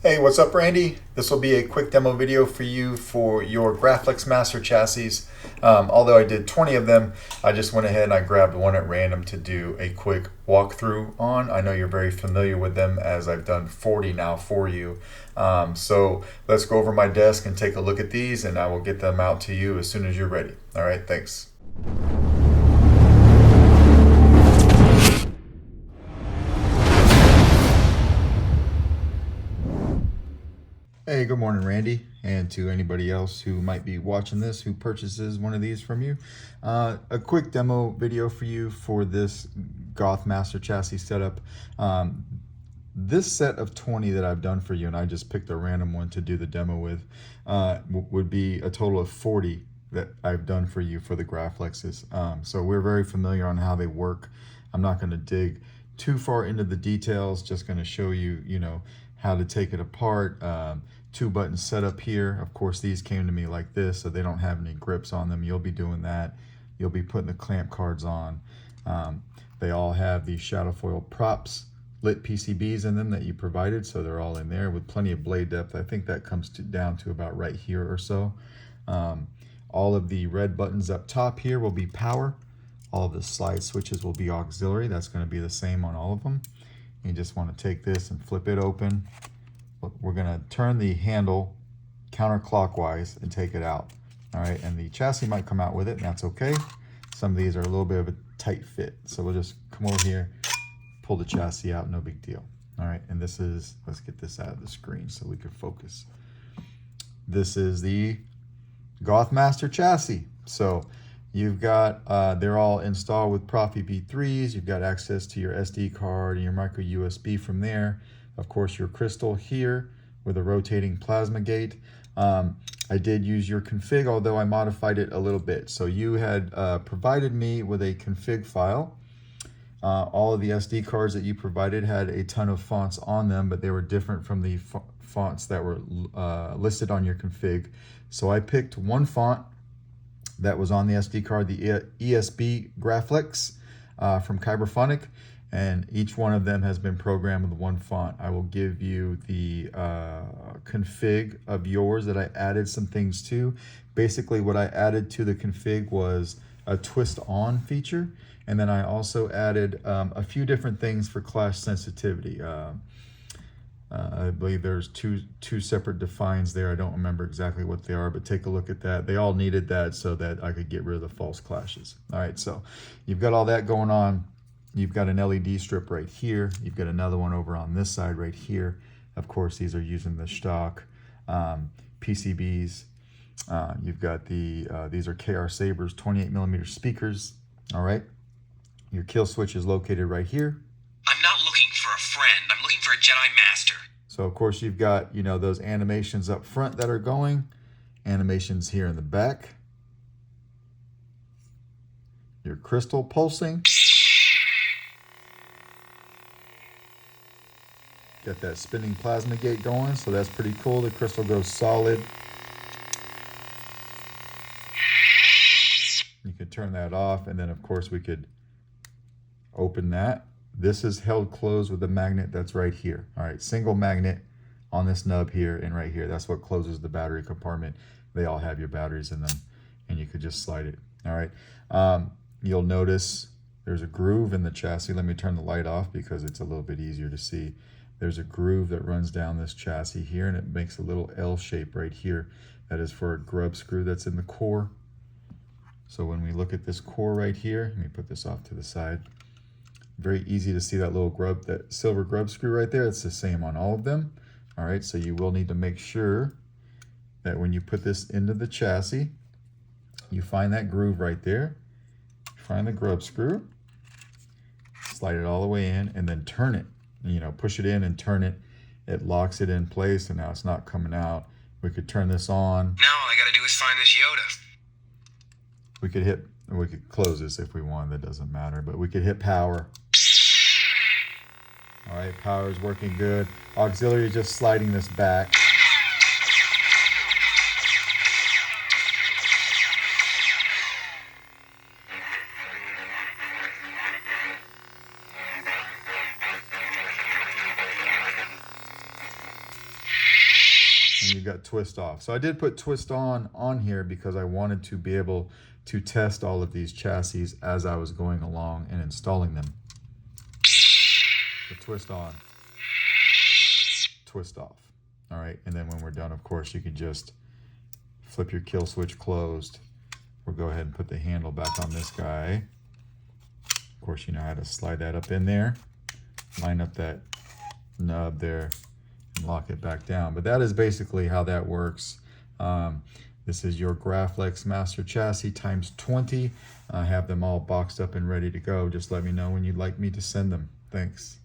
Hey, what's up, Randy? This will be a quick demo video for you for your Graflex Master chassis. Although I did 20 of them, I just went ahead and I grabbed one at random to do a quick walkthrough on. I know you're very familiar with them as I've done 40 now for you. So let's go over my desk and take a look at these, and I will get them out to you as soon as you're ready. All right, thanks. Hey, good morning, Randy, and to anybody else who might be watching this who purchases one of these from you. A quick demo video for you for this Goth Master chassis setup. This set of 20 that I've done for you, and I just picked a random one to do the demo with, would be a total of 40 that I've done for you for the Graflexes. So we're very familiar on how they work. I'm not going to dig too far into the details, just going to show you, how to take it apart. 2-button setup here. Of course, these came to me like this, so they don't have any grips on them. You'll be doing that. You'll be putting the clamp cards on. They all have the shadow foil props, lit PCBs in them that you provided, so they're all in there with plenty of blade depth. I think that comes down to about right here or so. All of the red buttons up top here will be power. All of the slide switches will be auxiliary. That's going to be the same on all of them. You just want to take this and flip it open. We're going to turn the handle counterclockwise and take it out. All right, and the chassis might come out with it, and that's okay. Some of these are a little bit of a tight fit, so we'll just come over here, pull the chassis out, no big deal. All right, and this is, let's get this out of the screen so we can focus. This is the Goth Master chassis. So you've got, they're all installed with Proffie V3s. You've got access to your SD card and your micro USB from there. Of course, your crystal here with a rotating plasma gate. I did use your config, although I modified it a little bit. So you had provided me with a config file. All of the SD cards that you provided had a ton of fonts on them, but they were different from the fonts that were listed on your config. So I picked one font that was on the SD card, the ESB Graflex from Korbanth, and each one of them has been programmed with one font. I will give you the config of yours that I added some things to. Basically, what I added to the config was a twist on feature, and then I also added a few different things for clash sensitivity. I believe there's two separate defines there. I don't remember exactly what they are, but take a look at that. They all needed that so that I could get rid of the false clashes. All right, so you've got all that going on. You've got an LED strip right here. You've got another one over on this side right here. Of course, these are using the stock PCBs. You've got these are KR Sabers 28mm speakers. All right, your kill switch is located right here. I'm not looking for a friend. I'm looking for a Jedi Master. So of course you've got, those animations up front that are going, animations here in the back, your crystal pulsing. Got that spinning plasma gate going, so that's pretty cool. The crystal goes solid. You could turn that off, and then of course we could open that. This is held closed with a magnet that's right here. All right, single magnet on this nub here and right here. That's what closes the battery compartment. They all have your batteries in them, and you could just slide it. All right, you'll notice there's a groove in the chassis. Let me turn the light off because it's a little bit easier to see. There's a groove that runs down this chassis here, and it makes a little L shape right here. That is for a grub screw that's in the core. So when we look at this core right here, let me put this off to the side. Very easy to see that little grub, that silver grub screw right there. It's the same on all of them. All right, so you will need to make sure that when you put this into the chassis, you find that groove right there. Find the grub screw, slide it all the way in, and then turn it. Push it in and turn it. It locks it in place, and now it's not coming out. We could turn this on. Now all I gotta do is find this Yoda. We could close this if we want, that doesn't matter, but we could hit power. All right, power is working good. Auxiliary is just sliding this back. and you've got twist off. So I did put twist on here because I wanted to be able to test all of these chassis as I was going along and installing them. So twist on, twist off. All right, and then when we're done, of course, you can just flip your kill switch closed. We'll go ahead and put the handle back on this guy. Of course, you know how to slide that up in there, line up that nub there, and lock it back down. But that is basically how that works. This is your Graflex Master Chassis times 20. I have them all boxed up and ready to go. Just let me know when you'd like me to send them. Thanks.